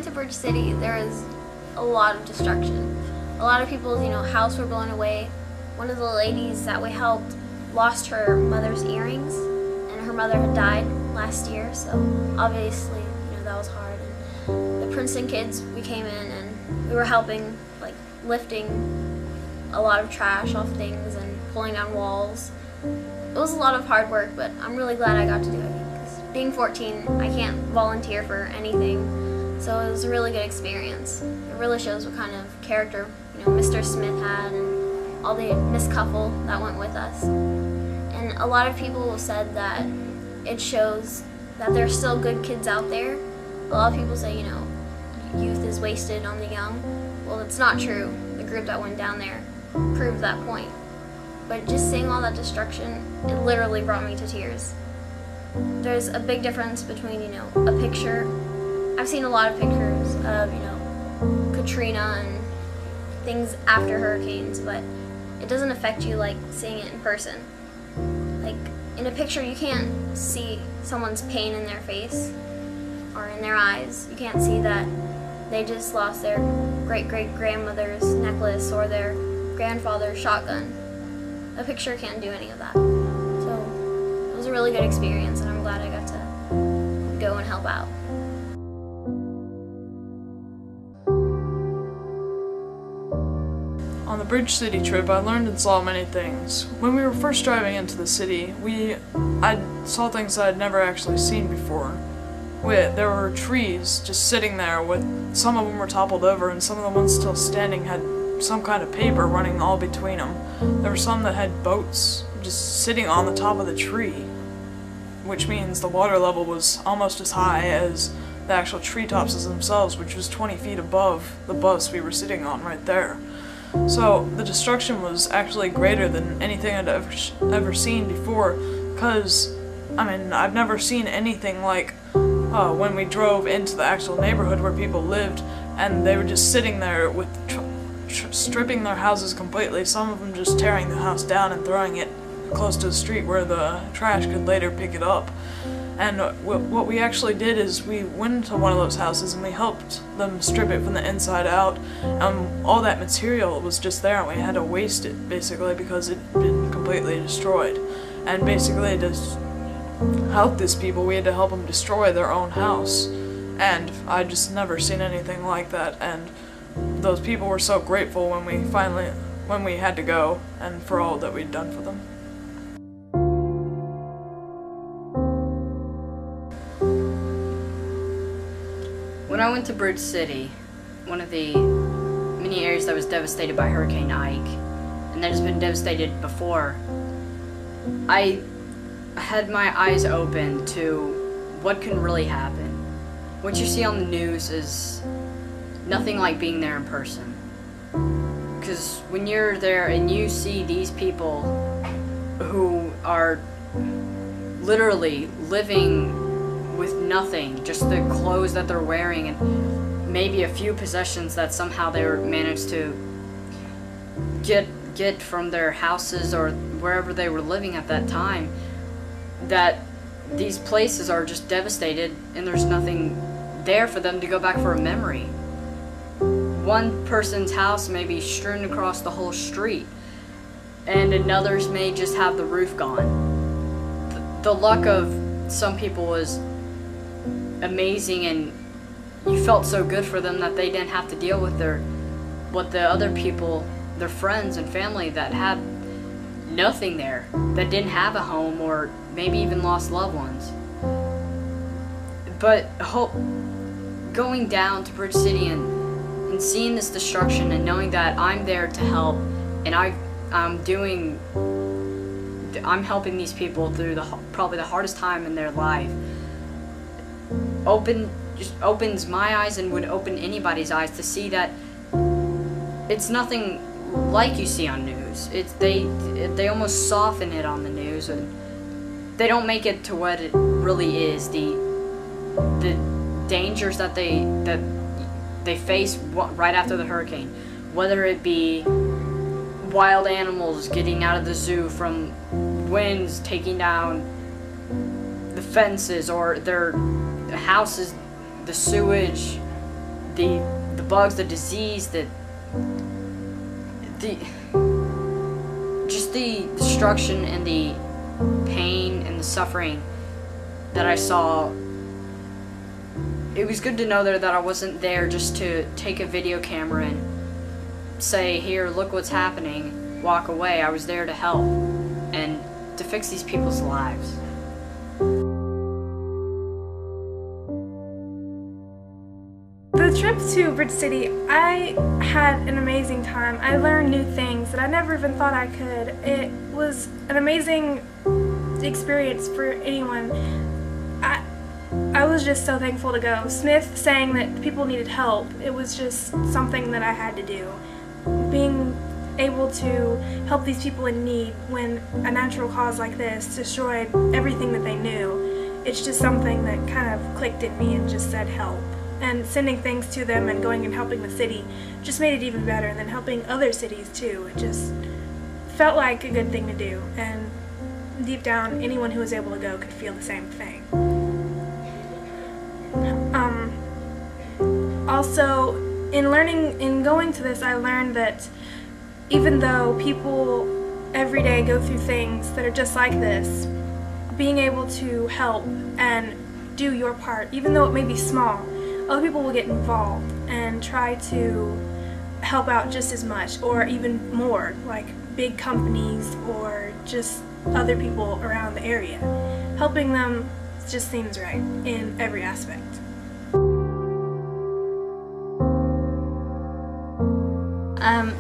went to Bridge City, there was a lot of destruction. A lot of people's, houses were blown away. One of the ladies that we helped lost her mother's earrings, and her mother had died last year, so obviously, that was hard. And the Princeton kids, we came in and we were helping, lifting a lot of trash off things and pulling down walls. It was a lot of hard work, but I'm really glad I got to do it, because being 14, I can't volunteer for anything, so it was a really good experience. It really shows what kind of character, Mr. Smith had, and all the Miss Couple that went with us. And a lot of people said that it shows that there's still good kids out there. A lot of people say, youth is wasted on the young. Well, it's not true. The group that went down there proved that point. But just seeing all that destruction, it literally brought me to tears. There's a big difference between, a picture. I've seen a lot of pictures of, Katrina and things after hurricanes, but it doesn't affect you like seeing it in person. Like, in a picture, you can't see someone's pain in their face or in their eyes. You can't see that they just lost their great-great-grandmother's necklace or their grandfather's shotgun. A picture can't do any of that. So it was a really good experience, and I'm glad I got to go and help out. On the Bridge City trip, I learned and saw many things. When we were first driving into the city, I saw things that I'd never actually seen before. There were trees just sitting there, with some of them were toppled over, and some of the ones still standing had some kind of paper running all between them. There were some that had boats just sitting on the top of the tree, which means the water level was almost as high as the actual treetops themselves, which was 20 feet above the bus we were sitting on right there. So the destruction was actually greater than anything I'd ever seen before, because, I've never seen anything like when we drove into the actual neighborhood where people lived, and they were just sitting there with stripping their houses completely, some of them just tearing the house down and throwing it close to the street where the trash could later pick it up. And what we actually did is we went into one of those houses and we helped them strip it from the inside out. All that material was just there, and we had to waste it, basically, because it had been completely destroyed. And basically, to help these people, we had to help them destroy their own house. And I just never seen anything like that, and those people were so grateful when we had to go, and for all that we'd done for them. When I went to Bridge City, one of the many areas that was devastated by Hurricane Ike, and that has been devastated before, I had my eyes open to what can really happen. What you see on the news is nothing like being there in person. Because when you're there and you see these people who are literally living with nothing, just the clothes that they're wearing and maybe a few possessions that somehow they managed to get from their houses or wherever they were living at that time, that these places are just devastated and there's nothing there for them to go back for a memory. One person's house may be strewn across the whole street, and another's may just have the roof gone. The luck of some people was amazing, and you felt so good for them that they didn't have to deal with what the other people, their friends and family that had nothing there, that didn't have a home or maybe even lost loved ones. But going down to Bridge City and seeing this destruction and knowing that I'm there to help, and I'm helping these people through probably the hardest time in their life, just opens my eyes and would open anybody's eyes to see that it's nothing like you see on news. They almost soften it on the news, and they don't make it to what it really is. The dangers that they face right after the hurricane, whether it be wild animals getting out of the zoo from winds taking down the fences, or their houses, the sewage the bugs, the disease, the just the destruction and the pain and the suffering that I saw. It was good to know that I wasn't there just to take a video camera and say, here, look what's happening, walk away. I was there to help and to fix these people's lives. The trip to Bridge City, I had an amazing time. I learned new things that I never even thought I could. It was an amazing experience for anyone. I was just so thankful to go. Smith saying that people needed help, it was just something that I had to do. Being able to help these people in need when a natural cause like this destroyed everything that they knew, it's just something that kind of clicked in me and just said help. And sending things to them and going and helping the city just made it even better, and then helping other cities too. It just felt like a good thing to do, and deep down anyone who was able to go could feel the same thing. Also, in going to this, I learned that even though people every day go through things that are just like this, being able to help and do your part, even though it may be small, other people will get involved and try to help out just as much or even more, like big companies or just other people around the area. Helping them just seems right in every aspect.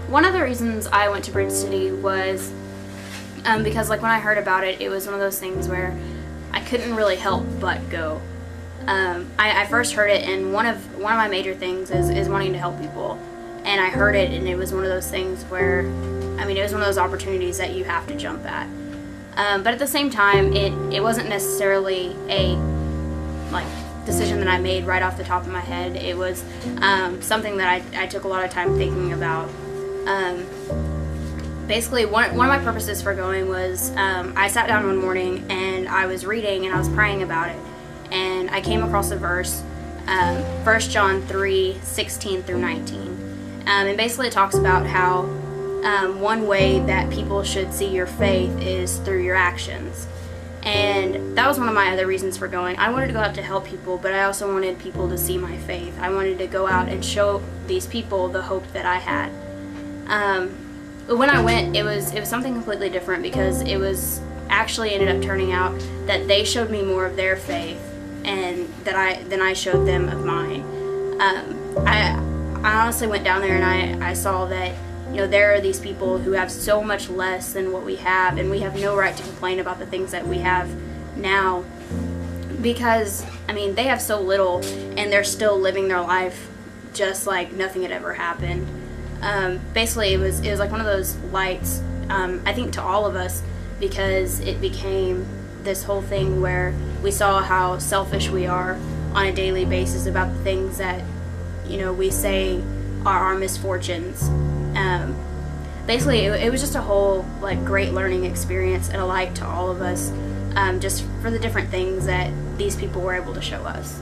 One of the reasons I went to Bridge City was because like when I heard about it, it was one of those things where I couldn't really help but go. I first heard it, and one of my major things is wanting to help people, and I heard it, and it was one of those things where, I mean, it was one of those opportunities that you have to jump at. But at the same time, it wasn't necessarily a decision that I made right off the top of my head. It was something that I took a lot of time thinking about. Basically, one of my purposes for going was I sat down one morning and I was reading and I was praying about it, and I came across a verse, 1 John 3:16 through 19, and basically it talks about how one way that people should see your faith is through your actions. And that was one of my other reasons for going. I wanted to go out to help people, but I also wanted people to see my faith. I wanted to go out and show these people the hope that I had. When I went, it was something completely different, because it was actually ended up turning out that they showed me more of their faith and than I showed them of mine. I honestly went down there and I saw that, you know, there are these people who have so much less than what we have, and we have no right to complain about the things that we have now, because, I mean, they have so little and they're still living their life just like nothing had ever happened. Basically, it was like one of those lights, I think, to all of us, because it became this whole thing where we saw how selfish we are on a daily basis about the things that, you know, we say are our misfortunes. Basically, it was just a whole great learning experience and a light to all of us, just for the different things that these people were able to show us.